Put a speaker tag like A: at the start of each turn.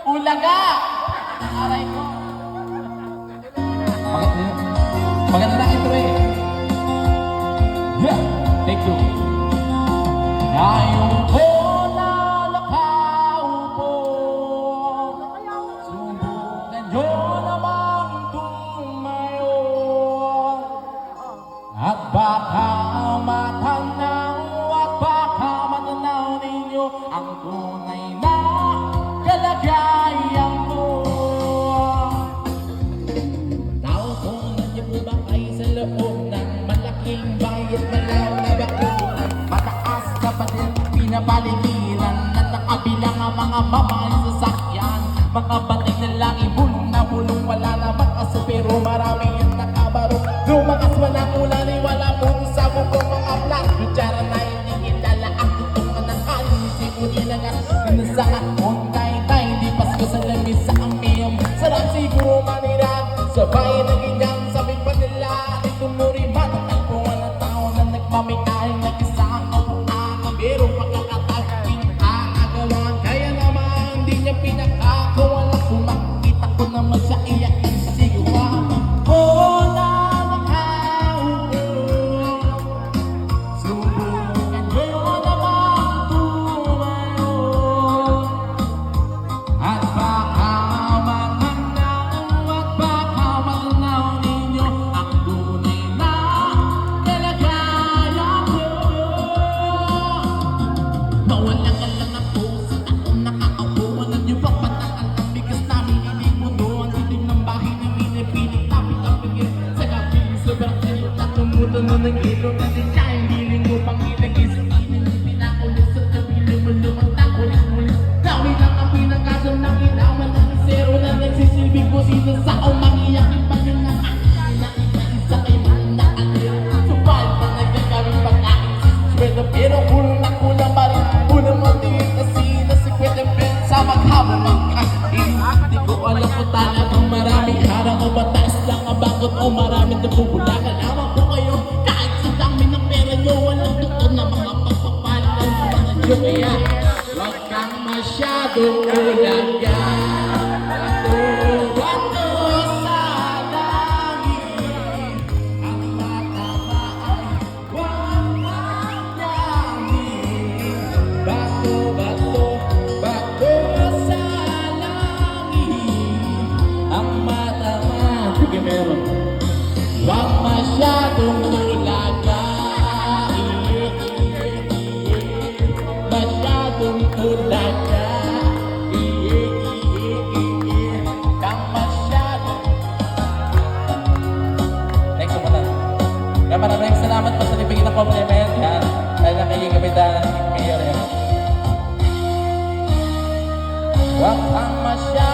A: Ulaga! Aray ko. Maganda na ito eh. Yeah, take two. Ngayon ko nakaupo, subukan nyo namang tumayo, at baka matanaw ninyo ang tunay na kalagayan mo. Naupunan niyo po ba kayo sa loob ng malaking bayat malaw na bakuna? Mataas na pa din pinapaligiran at nakabilang ang mga mamahay sasakyan. Mga batay na lang ibulong na bulong, wala naman kasi pero marami yung nakabaro. Lumakas man ang ulan ay wala po sa bukong mga plat. Kutsara na hindi kilala ang tutungan ng kanisip mo nilangas. Nasaan sa lamisa ang iyong sarap siguro manirag. Sabay na ganyan sabi pa nila dito mo rin matagpuan ng tao na nagmamikay. Nag-isa ang ang biro pagkakataon pinakagawan. Kaya naman di niya pinakakawalan. Kung makikita ko naman sa iyak ang sigwa ko na nakaupo, subukan nyo namang tumayo, at baka matanaw ninyo ang tunay na kalagayan mo. Mawalan ka lang ang puso at kung nakakaupo, alam nyo ba pataan ang bigas namin inig mundo. Ang dilim ng bahay na pinipilit namin ang bigay sa gabi. Sobrang silit at tumutan na ng ilong na din siya. Hindi linggo pang inag-isip pinakulis at kabili mo lumantang ulit-ulit. Nawi lang ang pinagkasal ng ilaman ng zero na nagsisilbing kusina sa umangiyakin pa nyo na na isa-isa kay manakaliw. Supal pa nagkakaroon pag-akin siswelo pero kulang pa rin. Unang matingin kasi na si Kwete Ben sa maghabang magkain. Di ko alam kung talagang maraming harang o batas lang ang bakot o maraming nabubulakan. Awan ko kayo kahit sa dami ng pera nyo, walang totoo na mga pagpapalan ng mga nyo. Kaya huwag kang masyadong ulaga. Bato sa langit, ang matama ay huwag magdamit. Bato sa langit, ang matama. Sige, meron. Huwag masyadong ulaga. Masyadong ulaga. Kang masyadong. Next mo na. Kaya maraming salamat po sa nabigyan ng compliment. Yan. Dahil nakikikapitan ng mayor yan. Huwag kang masyadong